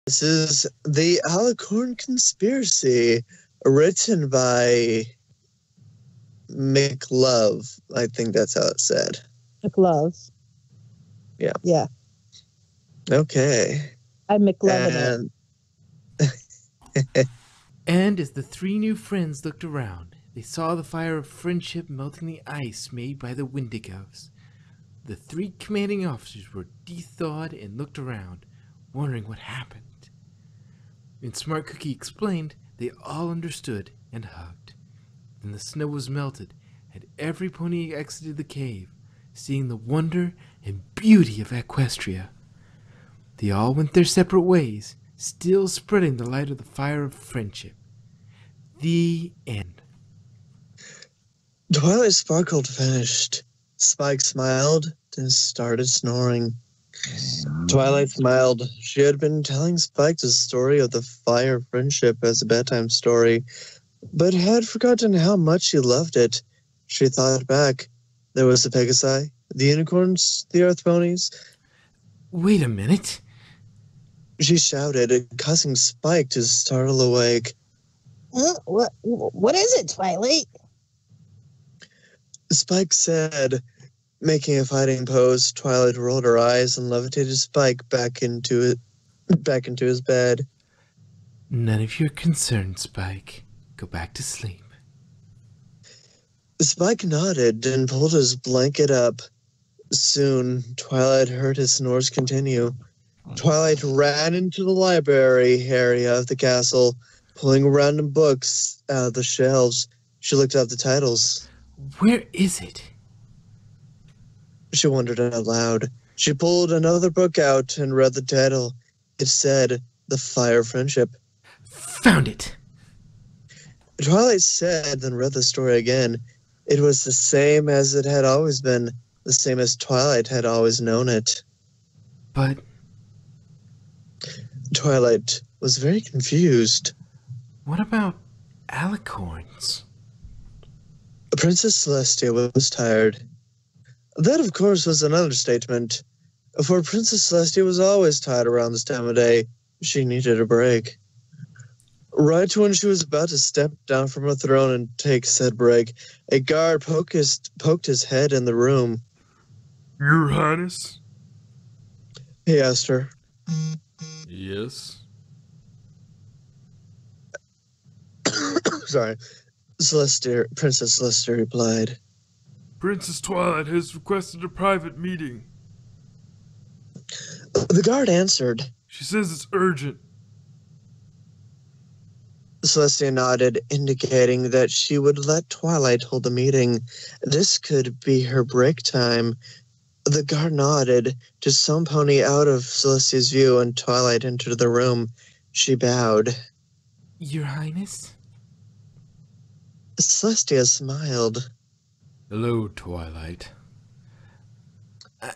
This is the Alicorn Conspiracy, written by McLove. I think that's how it's said. McLove. Yeah. Yeah. Okay. I'm McLovin' it. And as the three new friends looked around, they saw the fire of friendship melting the ice made by the Wendigos. The three commanding officers were de-thawed and looked around, wondering what happened. When Smart Cookie explained, they all understood and hugged. Then the snow was melted, and every pony exited the cave, seeing the wonder and beauty of Equestria. They all went their separate ways, still spreading the light of the fire of friendship. The end. Twilight sparkled finished. Spike smiled, then started snoring. Twilight smiled. She had been telling Spike the story of the fire of friendship as a bedtime story, but had forgotten how much she loved it. She thought back. There was the Pegasi, the unicorns, the earth ponies. Wait a minute. She shouted, causing Spike to startle awake. What is it, Twilight? Spike said, making a fighting pose. Twilight rolled her eyes and levitated Spike back into his bed. None of your concern, Spike. Go back to sleep. Spike nodded and pulled his blanket up. Soon, Twilight heard his snores continue. Twilight ran into the library area of the castle, pulling random books out of the shelves. She looked up the titles. Where is it? She wondered out loud. She pulled another book out and read the title. It said, The Fire of Friendship. Found it! Twilight said, then read the story again. It was the same as it had always been, the same as Twilight had always known it. But Twilight was very confused. what about alicorns? Princess Celestia was tired. That, of course, was an understatement, for Princess Celestia was always tired around this time of day. She needed a break. Right when she was about to step down from her throne and take said break, a guard poked his head in the room. Your Highness? He asked her. Yes? Sorry. Princess Celestia replied. Princess Twilight has requested a private meeting. The guard answered. She says it's urgent. Celestia nodded, indicating that she would let Twilight hold the meeting. This could be her break time. The guard nodded to some pony out of Celestia's view, and Twilight entered the room. She bowed. Your Highness? Celestia smiled. Hello, Twilight.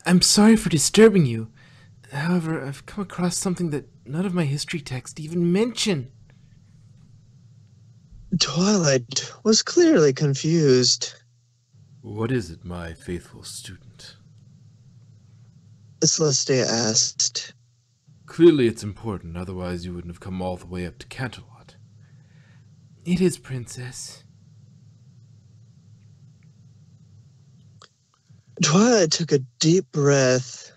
I'm sorry for disturbing you. However, I've come across something that none of my history texts even mention. Twilight was clearly confused. What is it, my faithful student? Celestia asked. Clearly it's important, otherwise you wouldn't have come all the way up to Canterlot. It is, Princess. Twilight took a deep breath.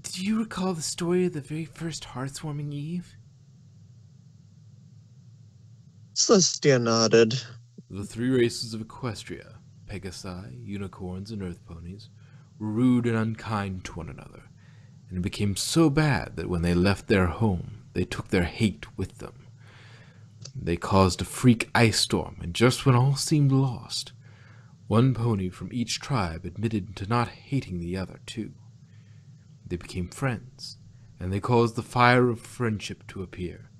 Do you recall the story of the very first heartwarming eve? Celestia nodded. The three races of Equestria, Pegasi, unicorns, and earth ponies, were rude and unkind to one another, and it became so bad that when they left their home, they took their hate with them. They caused a freak ice storm, and just when all seemed lost, one pony from each tribe admitted to not hating the other too. They became friends, and they caused the fire of friendship to appear,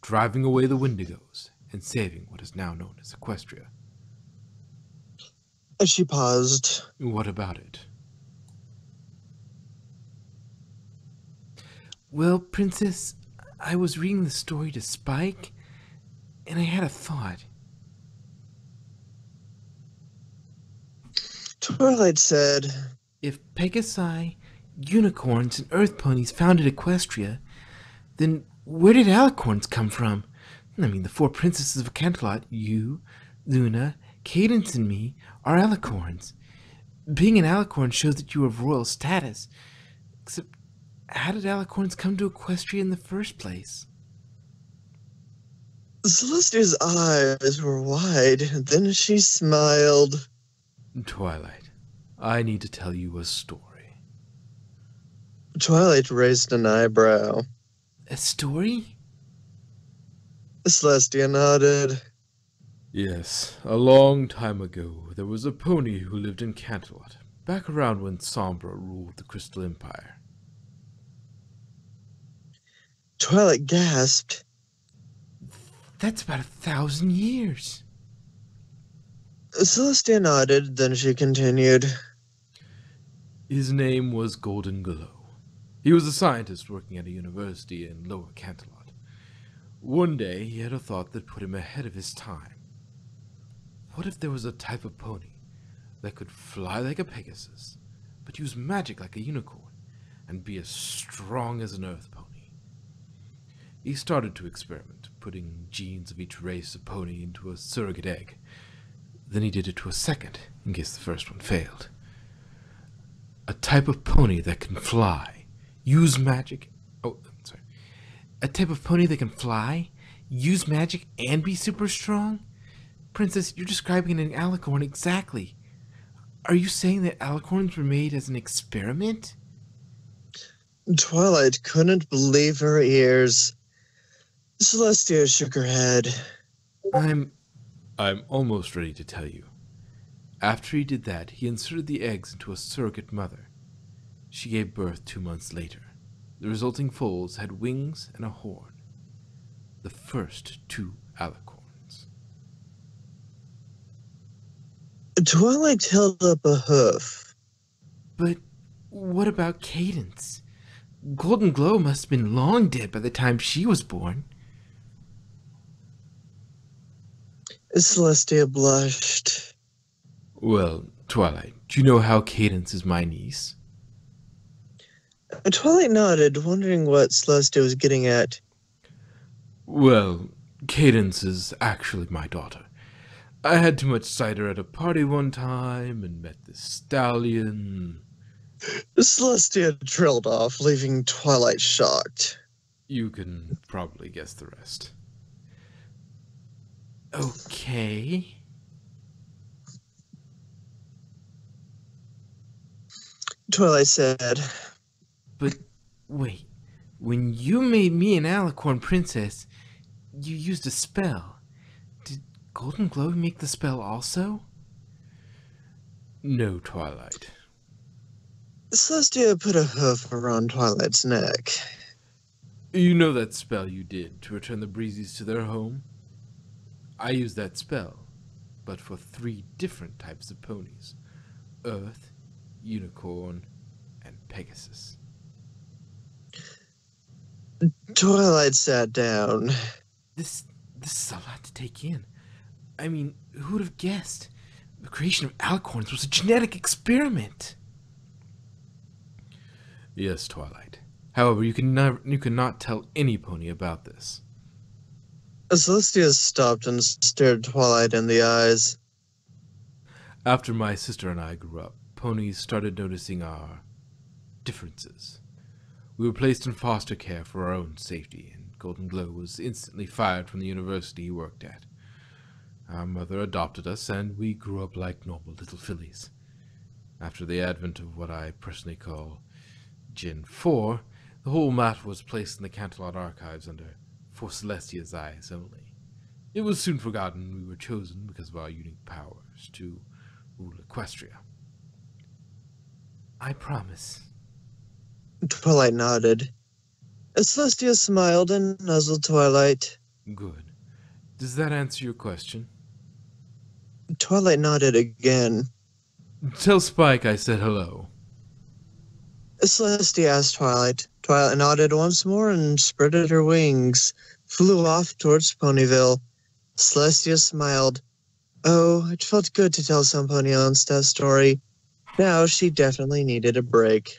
driving away the Wendigos and saving what is now known as Equestria. As she paused. What about it? Well, Princess, I was reading the story to Spike, and I had a thought. Twilight said, If Pegasi, unicorns, and earth ponies founded Equestria, then where did alicorns come from? I mean, the four princesses of Canterlot, you, Luna, Cadence, and me, are alicorns. Being an alicorn shows that you are of royal status. Except, how did alicorns come to Equestria in the first place? Celestia's eyes were wide, and then she smiled. Twilight, I need to tell you a story. Twilight raised an eyebrow. A story? Celestia nodded. Yes, a long time ago, there was a pony who lived in Canterlot, back around when Sombra ruled the Crystal Empire. Twilight gasped. That's about 1,000 years. Celestia nodded, then she continued. His name was Golden Glow. He was a scientist working at a university in Lower Canterlot. One day, he had a thought that put him ahead of his time. What if there was a type of pony that could fly like a Pegasus, but use magic like a unicorn, and be as strong as an earth pony? He started to experiment, putting genes of each race of pony into a surrogate egg. Then he did it to a second, in case the first one failed. A type of pony that can fly, use magic... A type of pony that can fly, use magic, and be super strong? Princess, you're describing an alicorn exactly. Are you saying that alicorns were made as an experiment? Twilight couldn't believe her ears. Celestia shook her head. I'm almost ready to tell you. After he did that, he inserted the eggs into a surrogate mother. She gave birth 2 months later. The resulting foals had wings and a horn. The first 2 alicorns. Twilight held up a hoof. But what about Cadence? Golden Glow must have been long dead by the time she was born. Celestia blushed. Well, Twilight, do you know how Cadence is my niece? Twilight nodded, wondering what Celestia was getting at. Well, Cadence is actually my daughter. I had too much cider at a party one time and met this stallion. Celestia trailed off, leaving Twilight shocked. You can probably guess the rest. Okay. Twilight said, But wait, when you made me an alicorn princess, you used a spell. Did Golden Glow make the spell also? No, Twilight. Celestia put a hoof around Twilight's neck. You know that spell you did to return the Breezies to their home? I used that spell, but for 3 different types of ponies. Earth, Unicorn, and Pegasus. Twilight sat down. This is a lot to take in. I mean, who would have guessed? The creation of alicorns was a genetic experiment. Yes, Twilight. However, you cannot tell any pony about this. Celestia stopped and stared Twilight in the eyes. After my sister and I grew up, ponies started noticing our differences. We were placed in foster care for our own safety, and Golden Glow was instantly fired from the university he worked at. Our mother adopted us, and we grew up like normal little fillies. After the advent of what I personally call Gen 4, the whole matter was placed in the Canterlot archives under For Celestia's Eyes only. It was soon forgotten we were chosen because of our unique powers to rule Equestria. I promise. Twilight nodded. Celestia smiled and nuzzled Twilight. Good. Does that answer your question? Twilight nodded again. Tell Spike I said hello. Celestia asked Twilight. Twilight nodded once more and spreaded her wings, flew off towards Ponyville. Celestia smiled. Oh, it felt good to tell some Pony Onstad story. Now she definitely needed a break.